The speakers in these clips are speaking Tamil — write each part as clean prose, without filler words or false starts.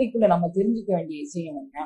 படிநிலைக்குள்ள நம்ம தெரிஞ்சுக்க வேண்டிய விஷயம் என்ன?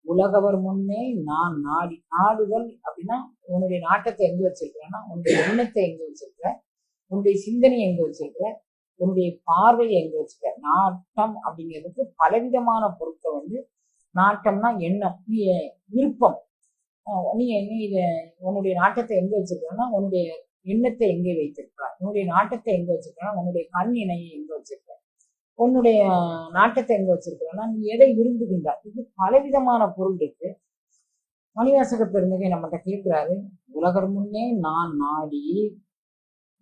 உலகவர் முன்னே நான் நாடி. நாடுதல் அப்படின்னா உன்னுடைய நாட்டத்தை எங்க வச்சிருக்கிறேன்னா, உன்னுடைய எண்ணத்தை எங்க வச்சிருக்கிற, உன்னுடைய சிந்தனையை எங்க வச்சிருக்கிற, உன்னுடைய பார்வையை எங்க வச்சிருக்க. நாட்டம் அப்படிங்கிறதுக்கு பலவிதமான பொருட்கள் நாட்டம்னா எண்ணம், நீ விருப்பம். நீ நீ உன்னுடைய நாட்டத்தை எங்க வச்சிருக்கா, உன்னுடைய எண்ணத்தை எங்கே வைத்திருக்கிறாய், உன்னுடைய நாட்டத்தை எங்க வச்சிருக்கா, உன்னுடைய கண் இணையை எங்க வச்சிருக்க, உன்னுடைய நாட்டத்தை எங்க வச்சிருக்கிறன்னா நீ எதை விரும்புகின்றாய். இது பலவிதமான பொருள் இருக்கு. மணிவாசக பெருந்தகை நம்மகிட்ட கேட்கிறாரு, உலகர் முன்னே நான் நாடி,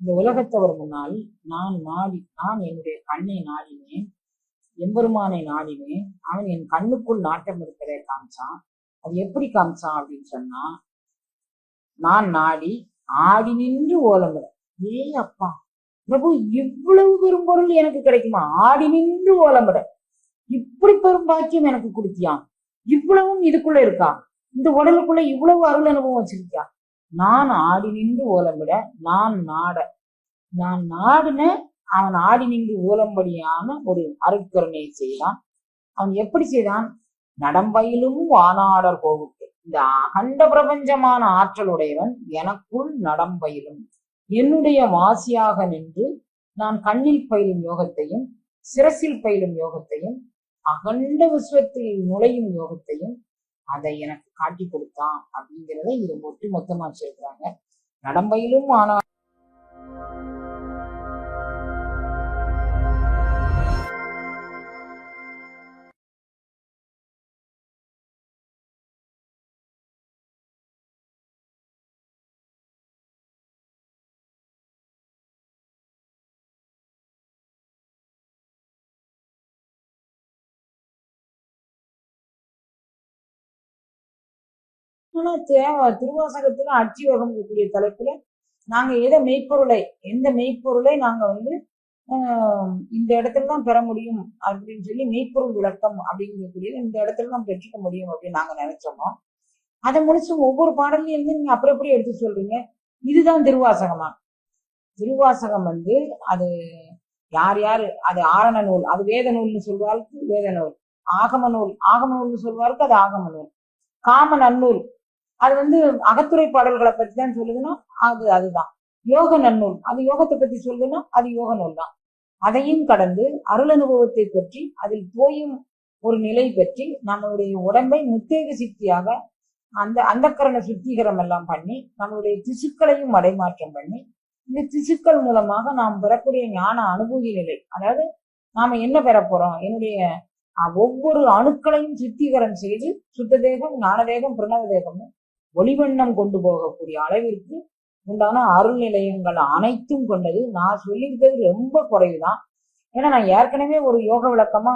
இந்த உலகத்தவர் முன்னால் நான் நாடி, நான் என்னுடைய கண்ணை நாடினேன், எம்பெருமானை நாடினேன். அவன் என் கண்ணுக்குள் நாட்டம் இருக்கிறதை காமிச்சான். அது எப்படி காமிச்சான் அப்படின்னு சொன்னா, நான் நாடி ஆடி நின்று ஓலமிட. ஏ அப்பா பிரபு, இவ்வளவு பெரும்பொருள் எனக்கு கிடைக்குமா? ஆடி நின்று ஓலமிட, இப்படி பெரும் பாக்கியம் எனக்கு கொடுத்தியா? இவ்வளவும் இதுக்குள்ள இருக்கா? இந்த உடலுக்குள்ள இவ்வளவு அருள் அனுபவம் வச்சிருக்கியா? நான் ஆடி நின்று ஓலமிட, நான் நாடுன அவன் ஆடி நின்று ஓலம்படியான ஒரு அருட்கருணையை செய்தான். அவன் எப்படி செய்தான்? நடம்பயிலும் வானாடர் கோவுக்கு. இந்த அகண்ட பிரபஞ்சமான ஆற்றலுடையவன் எனக்குள் நடம்பயிலும், என்னுடைய வாசியாக நின்று நான் கண்ணில் பயிலும் யோகத்தையும், சிரசில் பயிலும் யோகத்தையும், அகண்ட விஸ்வத்தில் நுழையும் யோகத்தையும் அதை எனக்கு காட்டி கொடுத்தான் அப்படிங்கிறத இது ஒட்டு மொத்தமா வச்சிருக்கிறாங்க. நடம்பயிலும் ஆனா திருவாசகத்துல அச்சியோகம் இருக்கக்கூடிய தலைப்புல நாங்க எந்த மெய்ப்பொருளை நாங்க இந்த இடத்துலதான் பெற முடியும் அப்படின்னு சொல்லி மெய்ப்பொருள் விளக்கம் அப்படிங்கக்கூடியது இந்த இடத்துலதான் பெற்றுக்க முடியும் அப்படின்னு நாங்க நினைச்சோமோ, அதை முடிச்சு ஒவ்வொரு பாடலையும் நீங்க அப்படி எடுத்து சொல்றீங்க. இதுதான் திருவாசகமா? திருவாசகம் அது யாரு அது ஆரண நூல், அது வேத நூல்னு சொல்வாருக்கு வேத நூல், ஆகம நூல்னு சொல்வாருக்கு அது ஆகம நூல், காம நன்னூல் அது அகத்துறை பாடல்களை பத்தி தான் சொல்லுதுன்னா அதுதான் யோக நன்னூல், அது யோகத்தை பத்தி சொல்லுதுன்னா அது யோக நூல் தான். அதையும் கடந்து அருள் அனுபவத்தை பற்றி அதில் போயும் ஒரு நிலை பற்றி நம்மளுடைய உடம்பை முத்தேக சித்தியாக அந்த கரண சுத்திகரம் எல்லாம் பண்ணி நம்மளுடைய திசுக்களையும் மடைமாற்றம் பண்ணி இந்த திசுக்கள் மூலமாக நாம் பெறக்கூடிய ஞான அனுபூதி நிலை, அதாவது நாம என்ன பெற போறோம், என்னுடைய ஒவ்வொரு அணுக்களையும் சுத்திகரம் செய்து சுத்த தேகம், ஞானதேகம், பிரணவ தேகம்னு ஒளிவண்ணம் கொண்டு போகக்கூடிய அளவிற்கு உண்டான அருள் நிலையங்கள் அனைத்தும் கொண்டது. நான் சொல்லியிருக்கிறது ரொம்ப குறைவுதான். ஏன்னா நான் ஏற்கனவே ஒரு யோக விளக்கமா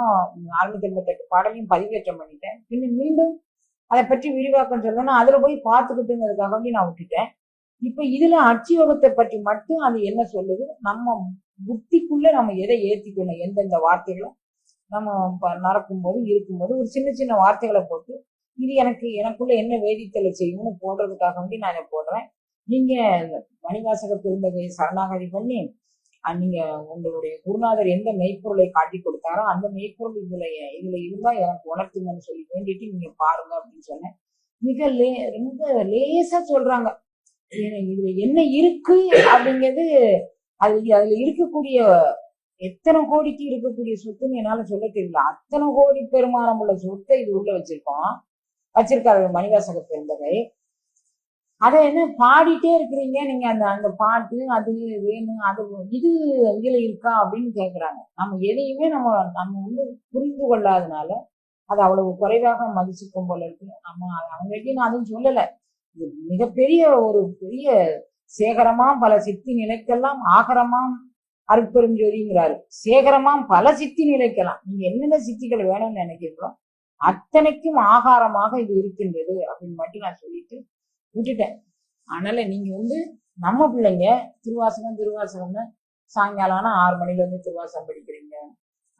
688 பாடலையும் பதிவேற்றம் பண்ணிட்டேன். பின்ன மீண்டும் அதை பற்றி விரிவாக்கம் சொல்லணும்னா அதுல போய் பார்த்துக்கிட்டுங்கிறதுக்காக நான் விட்டுட்டேன். இப்ப இதுல அச்சியோகத்தை பற்றி மட்டும் அது என்ன சொல்லுது, நம்ம புத்திக்குள்ள நம்ம எதை ஏத்திக்கணும், எந்தெந்த வார்த்தைகளும் நம்ம நடக்கும்போது இருக்கும்போது ஒரு சின்ன சின்ன வார்த்தைகளை போட்டு இது எனக்குள்ள என்ன வேதித்தலை செய்யும்னு போடுறதுக்காக நான் இதை போடுறேன். நீங்க மணிவாசக பெருந்தகை சரணாகதி பண்ணி நீங்க உங்களுடைய குருநாதர் எந்த மெய்ப்பொருளை காட்டி கொடுத்தாரோ அந்த மெய்ப்பொருள் இதுல இருந்தா எனக்கு உணர்த்துங்கன்னு சொல்லி வேண்டிட்டு நீங்க பாருங்க அப்படின்னு சொன்னேன். ரொம்ப லேசா சொல்றாங்க. இதுல என்ன இருக்கு அப்படிங்கிறது, அதுல இருக்கக்கூடிய எத்தனை கோடிக்கு இருக்கக்கூடிய சொத்துன்னு என்னால சொல்ல தெரியல. அத்தனை கோடி பெருமானம் உள்ள சொத்தை இது உள்ள வச்சிருக்காரு மணிவாசக பெருந்தகை. அதை என்ன பாடிட்டே இருக்கிறீங்க நீங்க, அந்த பாட்டு அது வேணும் அது இது இதுல இருக்கா அப்படின்னு கேக்குறாங்க. நம்ம எதையுமே நம்ம புரிந்து கொள்ளாதனால அது அவ்வளவு குறைவாக மதிச்சுக்கும் போல இருக்கு. அவங்ககிட்ட நான் அதுவும் சொல்லல. இது மிகப்பெரிய ஒரு பெரிய சேகரமாம் பல சித்தி நிலைக்கெல்லாம் ஆகரமாம் அருட்பெருஞ்சோதிங்கிறாரு. சேகரமாம் பல சித்தி நிலைக்கலாம். நீங்க என்னென்ன சித்திகள் வேணும்னு நினைக்கிறீங்களோ அத்தனைக்கும் ஆகாரமாக இது இருக்கின்றது அப்படின்னு மட்டும் நான் சொல்லிட்டு விட்டுட்டேன். அதனால நீங்க நம்ம பிள்ளைங்க திருவாசகம்னு சாயங்காலம் 6 மணில திருவாசகம் படிக்கிறீங்க,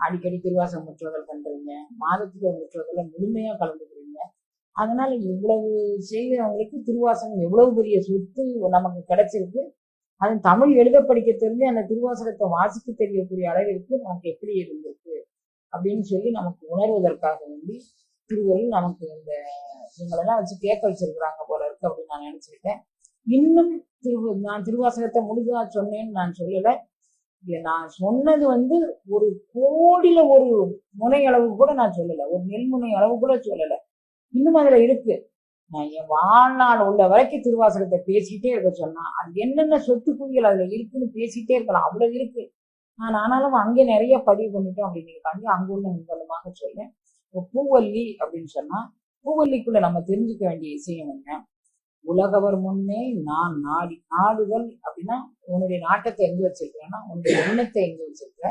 அடிக்கடி திருவாசகம் முற்றுவதல் பண்றீங்க, மாதத்துக்கு முற்றுவதல முழுமையா கலந்துக்கிறீங்க. அதனால இவ்வளவு செய்கிறவங்களுக்கு திருவாசகம் எவ்வளவு பெரிய சொத்து நமக்கு கிடைச்சிருக்கு. அது தமிழ் எழுத படிக்க தெரிஞ்சு அந்த திருவாசகத்தை வாசிக்க தெரியக்கூடிய அளவிற்கு நமக்கு எப்படி இருந்திருக்கு அப்படின்னு சொல்லி நமக்கு உணர்வதற்காக வேண்டி திருவள்ளுவர் நமக்கு இந்த இவங்களெல்லாம் வச்சு கேட்க வச்சிருக்கிறாங்க போல இருக்கு அப்படின்னு நான் நினைச்சிருக்கேன். இன்னும் நான் திருவாசகத்தை முழுதா சொன்னேன்னு நான் சொல்லலை. நான் சொன்னது ஒரு கோடியில ஒரு முனை அளவு கூட நான் சொல்லலை, ஒரு நெல்முனை அளவு கூட சொல்லலை. இன்னும் அதுல இருக்கு. நான் என் வாழ்நாள் உள்ள வரைக்கும் திருவாசகத்தை பேசிட்டே இருக்க சொன்னா அது என்னென்ன சொத்து குவிகள் அதுல இருக்குன்னு பேசிட்டே இருக்கலாம், அவ்வளவு இருக்கு. நான் ஆனாலும் அங்கே நிறைய பதிவு பண்ணிட்டோம் அப்படிங்கிறதுக்காண்டி அங்க உள்ள மூலமாக சொல்றேன். பூவல்லி அப்படின்னு சொன்னா பூவல்லிக்குள்ள நம்ம தெரிஞ்சுக்க வேண்டிய விஷயம் என்ன? உலகவர் முன்னே நான் நாடி. நாடுதல் அப்படின்னா உன்னுடைய நாட்டத்தை எங்க வச்சிருக்கிறேன்னா உன்னுடைய எண்ணத்தை எங்க வச்சிருக்கிற,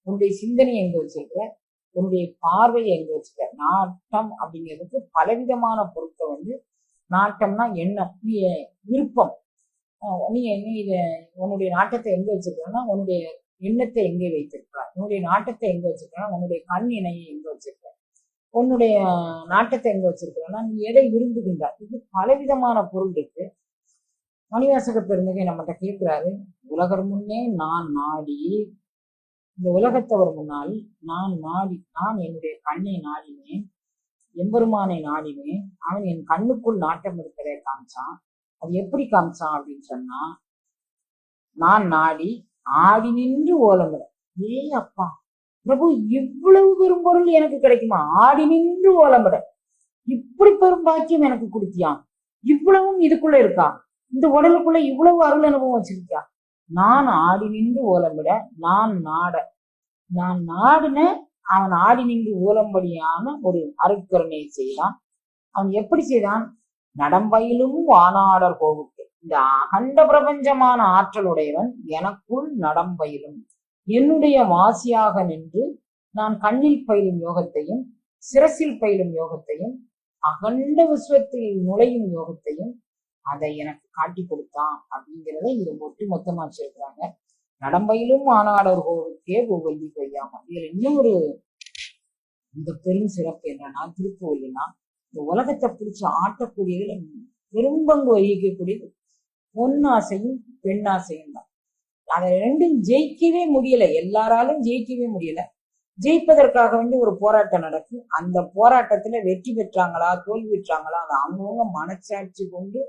உன்னுடைய சிந்தனையை எங்க வச்சிருக்கிற, உன்னுடைய பார்வையை எங்க வச்சிருக்க. நாட்டம் அப்படிங்கிறதுக்கு பலவிதமான பொருட்கள். நாட்டம்னா எண்ணம், நீ விருப்பம். நீ உன்னுடைய நாட்டத்தை எங்க வச்சிருக்கிறன்னா உன்னுடைய எண்ணத்தை எங்கே வைத்திருக்கிறார், உன்னுடைய நாட்டத்தை எங்க வச்சிருக்கிறா, உன்னுடைய கண் இணையை எங்க வச்சிருக்க, உன்னுடைய நாட்டத்தை எங்க வச்சிருக்கிறன்னா நீ எதை விரும்புகின்றார். இது பலவிதமான பொருள் இருக்கு. மணிவாசக பெருந்தகை நம்மகிட்ட கேட்கிறாரு, உலகர் முன்னே நான் நாடி, இந்த உலகத்தவர் முன்னால் நான் நாடி, நான் என்னுடைய கண்ணை நாடினேன், எம்பெருமானை நாடினேன். அவன் என் கண்ணுக்குள் நாட்டம் இருக்கிறதை காமிச்சான். அது எப்படி காமிச்சான் அப்படின்னு சொன்னா, நான் நாடி ஆடி நின்று ஓலமிட. ஏ அப்பா பிரபு, இவ்வளவு பெரும் பொருள் எனக்கு கிடைக்குமா? ஆடி நின்று ஓலமிட, இப்படி பெரும் பாக்கியம் எனக்கு கொடுத்தியான். இவ்வளவும் இதுக்குள்ள இருக்கா? இந்த உடலுக்குள்ள இவ்வளவு அருள் அனுபவம் வச்சிருக்கியா? நான் ஆடி நின்று ஓலமிட, நான் நாட, நான் நாடுன அவன் ஆடி நின்று ஓலம்படியான ஒரு அருட்கருணையை செய்தான். அவன் எப்படி செய்தான்? நடம்பயிலும் வானாடர் கோவுக்கு. இந்த அகண்ட பிரபஞ்சமான ஆற்றலுடையவன் எனக்குள் நடம்பயிலும், என்னுடைய வாசியாக நின்று நான் கண்ணில் பயிலும் யோகத்தையும் சிரசில் பயிலும் யோகத்தையும் அகண்ட விஸ்வத்தில் நுழையும் யோகத்தையும் அதை எனக்கு காட்டி கொடுத்தான் அப்படிங்கிறத இது ஒட்டு மொத்தமா வச்சிருக்கிறாங்க. நடம்பயிலும் ஆனாடர் கோவுக்கே பூவல்லி கொய்யாமா. இதுல இன்னும் ஒரு இந்த பெரும் சிறப்பு என்னன்னா, திருப்புவல்லினா இந்த உலகத்தை பிடிச்சு ஆட்டக்கூடியதுல பெரும்பங்கு வகிக்கக்கூடியது பொன்னாசையும் பெண்ணாசையும் தான். அதை ரெண்டும் ஜெயிக்கவே முடியல, எல்லாராலும் ஜெயிக்கவே முடியல. ஜெயிப்பதற்காக வேண்டி ஒரு போராட்டம் நடக்கும். அந்த போராட்டத்துல வெற்றி பெற்றாங்களா தோல்வி பெற்றாங்களா அதை அவங்கவுங்க மனச்சாட்சி கொண்டு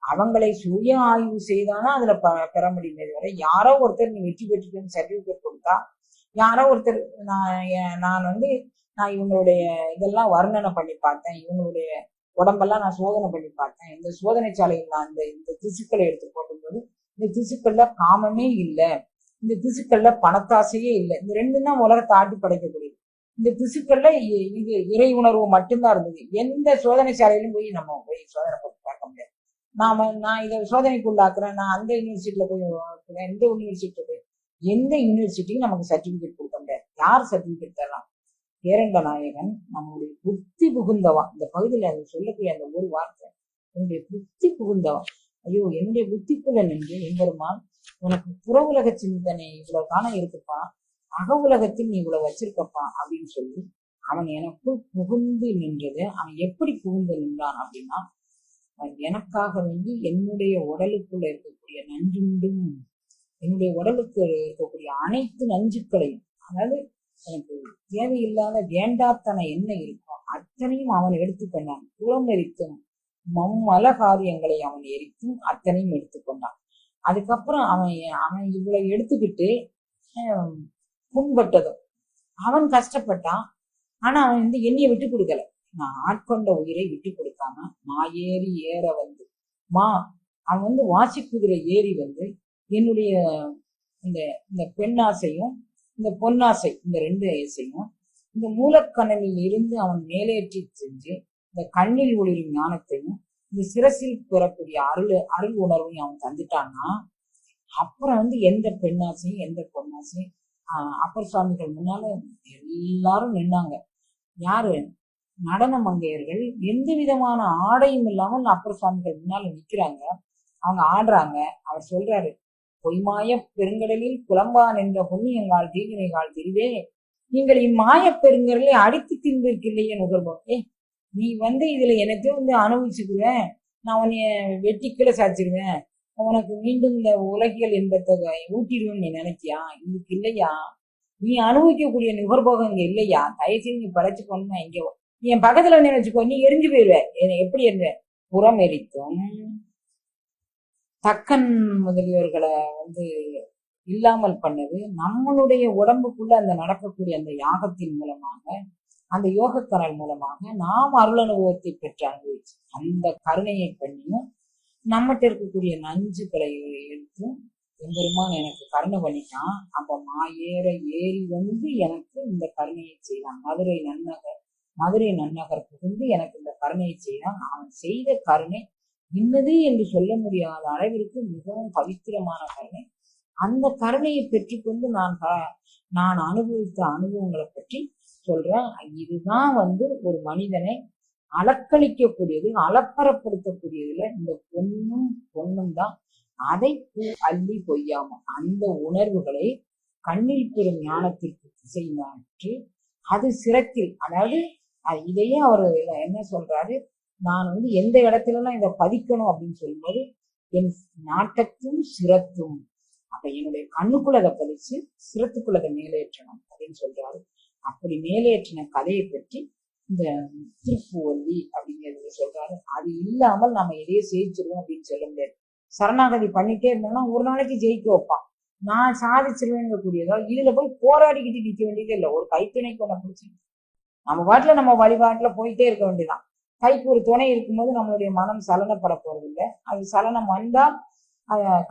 அவங்களை சுய ஆய்வு செய்தானா அதுல பெற முடியுமே தவிர, யாரோ ஒருத்தர் நீ வெற்றி பெற்றுட்டேன்னு சர்டிபிகேட் கொடுத்தா, யாரோ ஒருத்தர் நான் இவங்களுடைய இதெல்லாம் வர்ணனை பண்ணி பார்த்தேன், இவங்களுடைய உடம்பெல்லாம் நான் சோதனை பண்ணி பார்த்தேன், இந்த சோதனை சாலையில் நான் இந்த திசுக்களை எடுத்து போடும்போது இந்த திசுக்கள்ல காமமே இல்லை, இந்த திசுக்கள்ல பணத்தாசையே இல்லை. இந்த ரெண்டும் தான் உலகத்தை ஆட்டி படைக்கக்கூடியது. இந்த திசுக்கள்ல இது இறை உணர்வு மட்டும்தான் இருந்தது. எந்த சோதனை சாலையிலும் போய் நம்ம போய் சோதனை பண்ணி பார்க்க முடியாது. நான் இதை சோதனைக்கு உள்ளாக்குறேன், நான் அந்த யூனிவர்சிட்டியில போய் இந்த யூனிவர்சிட்டியில போய் எந்த யூனிவர்சிட்டியும் நமக்கு சர்டிபிகேட் கொடுக்க முடியாது. யார் சர்டிபிகேட் தரலாம்? பேரண்ட நாயகன் நம்முடைய புத்தி புகுந்தவன். இந்த பகுதியில அதை சொல்லக்கூடிய அந்த ஒரு வார்த்தை, என்னுடைய புத்தி புகுந்தவன். ஐயோ, என்னுடைய புத்திக்குள்ள நின்று எம்பெருமான் உனக்கு புற உலக சிந்தனை இவ்வளவு காணம் இருக்குப்பா, அக உலகத்தில் நீ இவ்வளவு வச்சிருக்கப்பா அப்படின்னு சொல்லி அவன் எனக்குள் புகுந்து நின்றது. அவன் எப்படி புகுந்து நின்றான் அப்படின்னா, எனக்காக வேண்டி என்னுடைய உடலுக்குள்ள இருக்கக்கூடிய நஞ்சுண்டும், என்னுடைய உடலுக்கு இருக்கக்கூடிய அனைத்து நஞ்சுக்களையும், அதாவது எனக்கு தேவையில்லாத வேண்டாத்தனை என்ன இருக்கோ அத்தனையும் அவன் எடுத்துக்கொண்டான். புறம் எரித்தும் மம்மல காரியங்களை அவன் எரித்தும் அத்தனையும் எடுத்துக்கொண்டான். அதுக்கப்புறம் அவன் இவ்வளவு எடுத்துக்கிட்டு புண்பட்டதும் அவன் கஷ்டப்பட்டான். ஆனா அவன் என்னைய விட்டு கொடுக்கல. நான் ஆட்கொண்ட உயிரை விட்டு கொடுக்காம ஏறி ஏற அவன் வாசிக்குதிரை ஏறி என்னுடைய இந்த பெண்ணாசையும் இந்த பொன்னாசை, இந்த ரெண்டு ஆசையும் இந்த மூலக்கணலில் இருந்து அவன் மேலேற்றி செஞ்சு இந்த கண்ணில் ஒளிரும் ஞானத்தையும் இந்த சிரசில் பெறக்கூடிய அருள் உணர்வையும் அவன் தந்துட்டான்னா, அப்புறம் எந்த பெண்ணாசையும் எந்த பொன்னாசையும் அப்பர் சுவாமிகள் முன்னால எல்லாரும் நின்னாங்க. யாரு? நடன மங்கையர்கள் எந்த விதமான ஆடையும் இல்லாமல் அப்பர் சுவாமிகள் முன்னால நிக்கிறாங்க. அவங்க ஆடுறாங்க. அவர் சொல்றாரு, பொய்மாய பெருங்கடலில் புலம்பான் என்ற புண்ணியங்கால் தீவினைகால் தெரிவே, நீங்கள் இம்மாய பெருங்கடலை அடித்து தின்பிருக்கில்லையே நுகர்வோம். நீ இதுல எனத்தையும் அனுபவிச்சுக்குவேன், நான் உன்னைய வெட்டிக்கில சாச்சிருவேன், உனக்கு மீண்டும் இந்த உலகியல் இன்பத்தை ஊட்டிடுவேன்னு நீ நினைக்கியா? இதுக்கு இல்லையா, நீ அனுபவிக்கக்கூடிய நுகர்போகம் இங்க இல்லையா, தயவு செய்து நீ படைச்சுக்கோன்னு இங்க நீ என் பக்கத்துல வந்து வச்சுக்கோ, நீ எரிஞ்சு போயிருவ. எப்படி இருந்த புறம் எரித்தும் தக்கன் முதலியோர்களை வந்து இல்லாமல் பண்ணது நம்மளுடைய உடம்புக்குள்ள அந்த நடக்கக்கூடிய அந்த யாகத்தின் மூலமாக, அந்த யோகக்கனல் மூலமாக நாம் அருள் அனுபவத்தை பெற்று அனுபவிச்சு அந்த கருணையை பண்ணியும் நம்மகிட்ட இருக்கக்கூடிய நஞ்சுகளை எடுத்தும் எம்பெருமான் எனக்கு கருணை பண்ணிட்டான். அப்ப மாயேற ஏறி வந்து எனக்கு இந்த கருணையை செய்தான். மதுரை நன்னகர் புகுந்து எனக்கு இந்த கருணையை செய்தான். அவன் செய்த கருணை இன்னது என்று சொல்ல முடியாத அளவிற்கு மிகவும் பவித்திரமான கருணை. அந்த கருணையை பெற்றுக்கொண்டு நான் அனுபவித்த அனுபவங்களை பற்றி சொல்றேன். இதுதான் வந்து ஒரு மனிதனை அலக்களிக்கக்கூடியது, அலப்பரப்படுத்தக்கூடியதுல இந்த பொண்ணும் தான். அதை அள்ளி பொய்யாம அந்த உணர்வுகளை கண்ணில் பெறும் ஞானத்திற்கு திசை மாற்றி அது சிரத்தில், அதாவது இதையே அவர் என்ன சொல்றாரு, நான் வந்து எந்த இடத்துலலாம் இதை பதிக்கணும் அப்படின்னு சொல்லும்போது என் நாட்டத்தும் சிரத்தும், அப்ப என்னுடைய கண்ணுக்குள்ள அதை பதிச்சு சிரத்துக்குள்ள அதை மேலேற்றணும் அப்படின்னு சொல்றாரு. அப்படி மேலேற்றின கதையை பற்றி இந்த திருப்புவல்லி அப்படிங்கிறது சொல்றாரு. அது இல்லாமல் நம்ம எதையே ஜெயிச்சிருவோம் அப்படின்னு சொல்ல முடியாது. சரணாகதி பண்ணிட்டே இருந்தோம்னா ஒரு நாளைக்கு ஜெயிக்க வைப்பான். நான் சாதிச்சிருவேங்க கூடியதா இதுல போய் போராடிக்கிட்டு நிற்க வேண்டியதே இல்லை. ஒரு கைத்துணை கொண்ட பிடிச்சி நம்ம பாட்டுல நம்ம வழிபாட்டுல போயிட்டே இருக்க வேண்டியதான். கைக்கு ஒரு துணை இருக்கும்போது நம்மளுடைய மனம் சலனப்பட போறதில்லை. அது சலனம் வந்தால்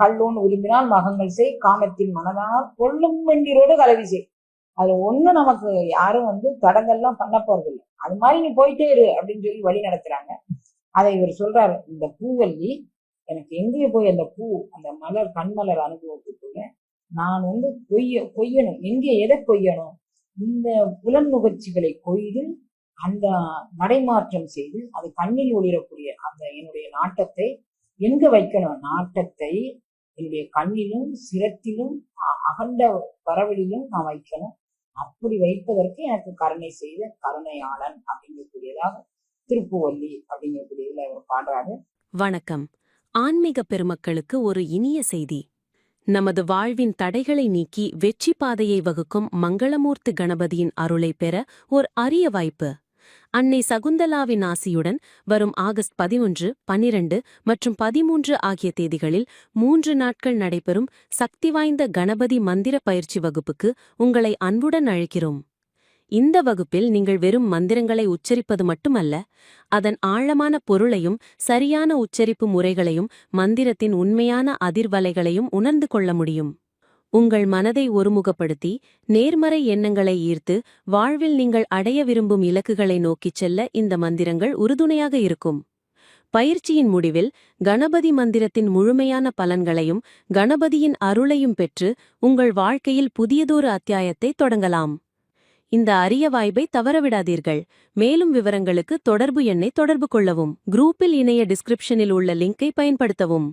கல்லோன்னு விரும்பினால் மகங்கள் செய், காமத்தின் மனதானால் கொள்ளும் வெண்டிரோடு கலவி செய். அதுல ஒண்ணு நமக்கு யாரும் வந்து தடங்கள்லாம் பண்ண போறதில்லை. அது மாதிரி நீ போயிட்டே இரு அப்படின்னு சொல்லி வழி நடத்துறாங்க. அதை இவர் சொல்றாரு, இந்த பூவல்லி எனக்கு எங்கேயே போய் அந்த பூ அந்த மலர் கண்மலர் அனுபவத்துக்குள்ள நான் வந்து கொய்யணும். எங்கே எதை கொய்யணும், இந்த புலன் முகர்ச்சிகளை கொய்து அந்த மடைமாற்றம் செய்து அது கண்ணில் ஒளிரக்கூடிய அந்த என்னுடைய நாட்டத்தை எங்க வைக்கணும், நாட்டத்தை என்னுடைய கண்ணிலும் சிரத்திலும் அகண்ட பரவலிலும் நான் வைக்கணும். அப்படி வைப்பதற்கு எனக்கு கருணை செய்த கருணையாளன் அப்படிங்கக்கூடியதாக திருப்புவல்லி அப்படிங்கக்கூடியதுல அவர் பாடுறாரு. வணக்கம். ஆன்மீக பெருமக்களுக்கு ஒரு இனிய செய்தி. நமது வாழ்வின் தடைகளை நீக்கி வெற்றி பாதையை வகுக்கும் மங்களமூர்த்தி கணபதியின் அருளை பெற ஒரு அரிய வாய்ப்பு. அன்னை சகுந்தலாவின் ஆசியுடன் வரும் ஆகஸ்ட் 11, 12 மற்றும் 13 ஆகிய தேதிகளில் 3 நாட்கள் நடைபெறும் சக்தி வாய்ந்த கணபதி மந்திர பயிற்சி வகுப்புக்கு உங்களை அன்புடன் அழைக்கிறோம். இந்த வகுப்பில் நீங்கள் வெறும் மந்திரங்களை உச்சரிப்பது மட்டுமல்ல, அதன் ஆழமான பொருளையும் சரியான உச்சரிப்பு முறைகளையும் மந்திரத்தின் உண்மையான அதிர்வலைகளையும் உணர்ந்து கொள்ள முடியும். உங்கள் மனதை ஒருமுகப்படுத்தி நேர்மறை எண்ணங்களை ஈர்த்து வாழ்வில் நீங்கள் அடைய விரும்பும் இலக்குகளை நோக்கிச் செல்ல இந்த மந்திரங்கள் உறுதுணையாக இருக்கும். பயிற்சியின் முடிவில் கணபதி மந்திரத்தின் முழுமையான பலன்களையும் கணபதியின் அருளையும் பெற்று உங்கள் வாழ்க்கையில் புதியதொரு அத்தியாயத்தை தொடங்கலாம். இந்த அரிய வாய்ப்பை தவறவிடாதீர்கள். மேலும் விவரங்களுக்கு தொடர்பு எண்ணை தொடர்பு கொள்ளவும். குரூப்பில் இணைய டிஸ்கிரிப்ஷனில் உள்ள லிங்கை பயன்படுத்தவும்.